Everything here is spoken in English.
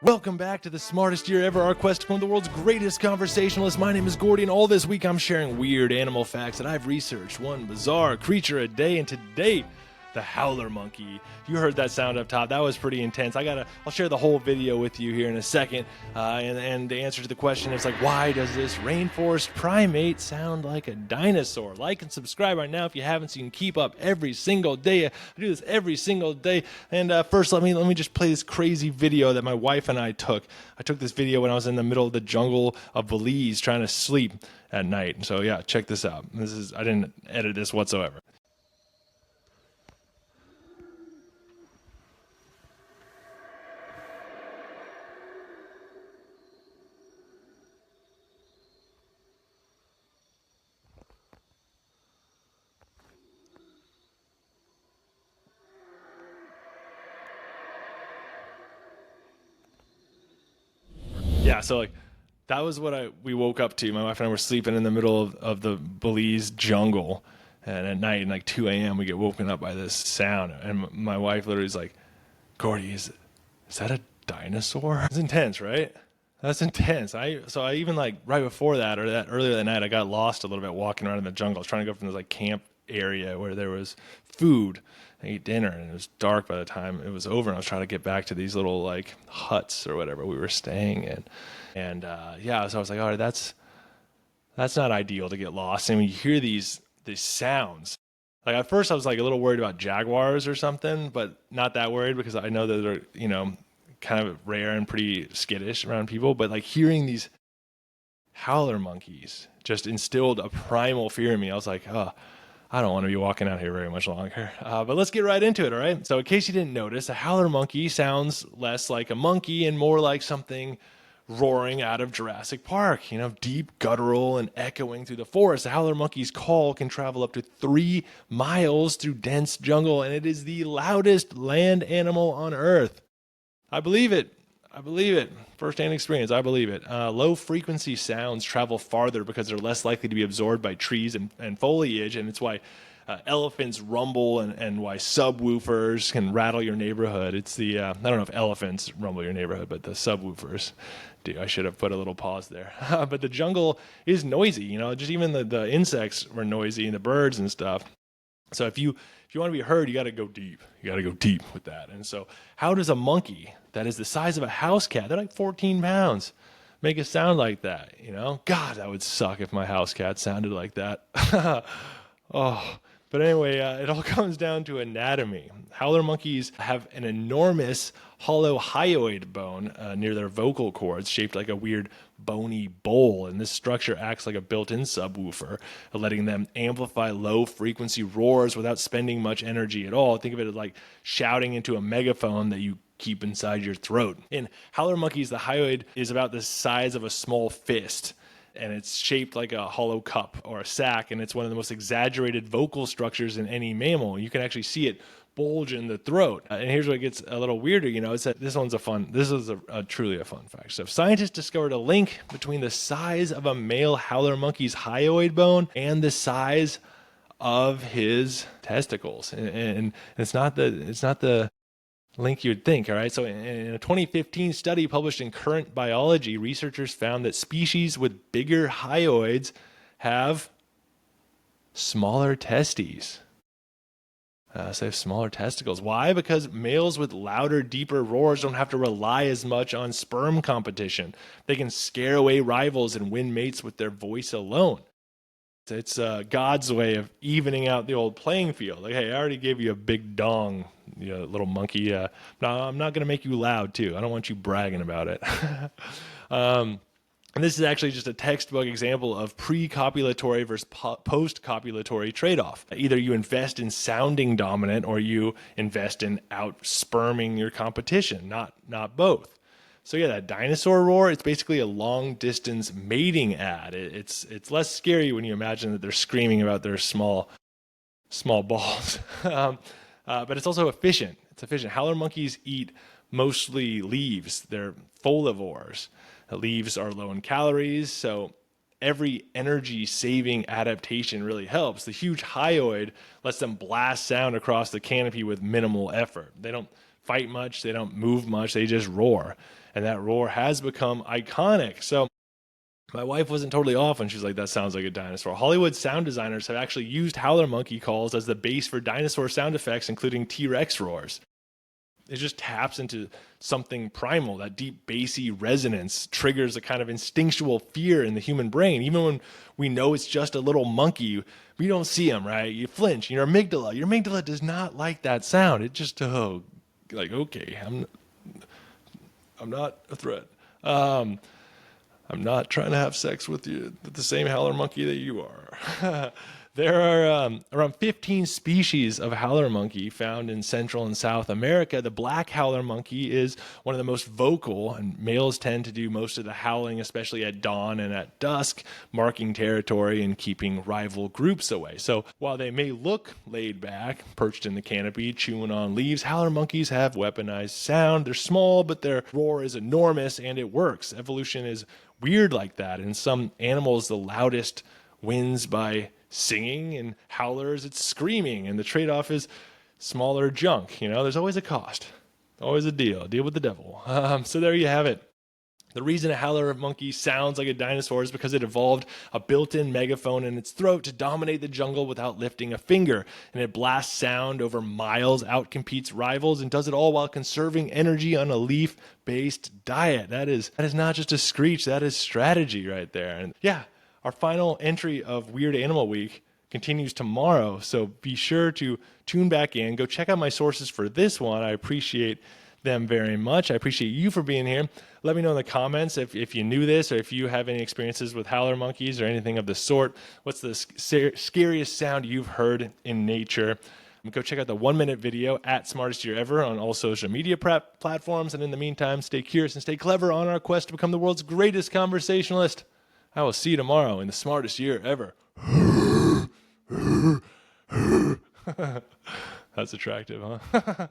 Welcome back to the smartest year ever, our quest to become the world's greatest conversationalist. My name is Gordy, and all this week I'm sharing weird animal facts that I've researched, one bizarre creature a day, and today, the Howler Monkey. You heard that sound up top. That was pretty intense. I'll share the whole video with you here in a second. And the answer to the question is why does this rainforest primate sound like a dinosaur? Like and subscribe right now if you haven't, so you can keep up every single day. I do this every single day. And first, let me just play this crazy video that my wife and I took. I took this video when I was in the middle of the jungle of Belize trying to sleep at night. So yeah, check this out. I didn't edit this whatsoever. Yeah, so that was what we woke up to. My wife and I were sleeping in the middle of the Belize jungle, and at night, at 2 a.m., we get woken up by this sound. And my wife literally is like, "Gordy, is that a dinosaur?" It's intense, right? That's intense. So I even right before that or that earlier that night, I got lost a little bit walking around in the jungle. I was trying to go from this camp area where there was food. I ate dinner, and it was dark by the time it was over, and I was trying to get back to these little huts or whatever we were staying in. And yeah, so I was like, all right, that's not ideal to get lost. And when you hear these sounds, at first I was a little worried about jaguars or something, but not that worried because I know that they're kind of rare and pretty skittish around people. But hearing these howler monkeys just instilled a primal fear in me. I was like, oh, I don't want to be walking out here very much longer. But let's get right into it, all right? So in case you didn't notice, a howler monkey sounds less like a monkey and more like something roaring out of Jurassic Park, deep, guttural, and echoing through the forest. The howler monkey's call can travel up to 3 miles through dense jungle, and it is the loudest land animal on Earth. I believe it. First-hand experience, I believe it. Low-frequency sounds travel farther because they're less likely to be absorbed by trees and foliage, and it's why elephants rumble and why subwoofers can rattle your neighborhood. It's the, I don't know if elephants rumble your neighborhood, but the subwoofers do. I should have put a little pause there. But the jungle is noisy, just even the insects were noisy and the birds and stuff. So if you want to be heard, you got to go deep. You got to go deep with that. And so how does a monkey that is the size of a house cat, they're 14 pounds, make it sound like that? God, that would suck if my house cat sounded like that. Oh, but anyway, it all comes down to anatomy. Howler monkeys have an enormous hollow hyoid bone near their vocal cords, shaped like a weird bony bowl, and this structure acts like a built-in subwoofer, letting them amplify low-frequency roars without spending much energy at all. Think of it as like shouting into a megaphone that you keep inside your throat. In howler monkeys, the hyoid is about the size of a small fist, and it's shaped like a hollow cup or a sac, and it's one of the most exaggerated vocal structures in any mammal. You can actually see it bulge in the throat. And here's where it gets a little weirder, it's that this is truly a fun fact. So scientists discovered a link between the size of a male howler monkey's hyoid bone and the size of his testicles. And it's not the link you'd think, all right? So in a 2015 study published in Current Biology, researchers found that species with bigger hyoids have smaller testes. So they have smaller testicles. Why? Because males with louder, deeper roars don't have to rely as much on sperm competition. They can scare away rivals and win mates with their voice alone. It's God's way of evening out the old playing field. Hey, I already gave you a big dong, little monkey. No, I'm not going to make you loud, too. I don't want you bragging about it. And this is actually just a textbook example of pre-copulatory versus post-copulatory trade-off. Either you invest in sounding dominant or you invest in out-sperming your competition, not both. So yeah, that dinosaur roar, it's basically a long-distance mating ad. It's less scary when you imagine that they're screaming about their small balls. But it's also efficient. It's efficient. Howler monkeys eat mostly leaves. They're folivores. Leaves are low in calories, so every energy-saving adaptation really helps. The huge hyoid lets them blast sound across the canopy with minimal effort. They don't fight much. They don't move much. They just roar. And that roar has become iconic. So my wife wasn't totally off when she's like, that sounds like a dinosaur. Hollywood sound designers have actually used howler monkey calls as the base for dinosaur sound effects, including T-Rex roars. It just taps into something primal. That deep bassy resonance triggers a kind of instinctual fear in the human brain. Even when we know it's just a little monkey, we don't see him, right? You flinch. Your amygdala does not like that sound. It just, okay, I'm not a threat. I'm not trying to have sex with you, with the same howler monkey that you are. There are around 15 species of howler monkey found in Central and South America. The black howler monkey is one of the most vocal, and males tend to do most of the howling, especially at dawn and at dusk, marking territory and keeping rival groups away. So while they may look laid back, perched in the canopy, chewing on leaves, howler monkeys have weaponized sound. They're small, but their roar is enormous, and it works. Evolution is weird like that. In some animals, the loudest wins by singing, and howlers, it's screaming, and the trade-off is smaller junk. There's always a cost, always a deal with the devil. So there you have it. The reason a howler monkey sounds like a dinosaur is because it evolved a built-in megaphone in its throat to dominate the jungle without lifting a finger, and it blasts sound over miles, outcompetes rivals, and does it all while conserving energy on a leaf-based diet. That is not just a screech, that is strategy right there. And yeah, our final entry of Weird Animal Week continues tomorrow, so be sure to tune back in. Go check out my sources for this one. I appreciate them very much. I appreciate you for being here. Let me know in the comments if you knew this, or if you have any experiences with howler monkeys or anything of the sort. What's the scariest sound you've heard in nature? Go check out the 1-minute video at Smartest Year Ever on all social media platforms. And in the meantime, stay curious and stay clever on our quest to become the world's greatest conversationalist. I will see you tomorrow in the smartest year ever. That's attractive, huh?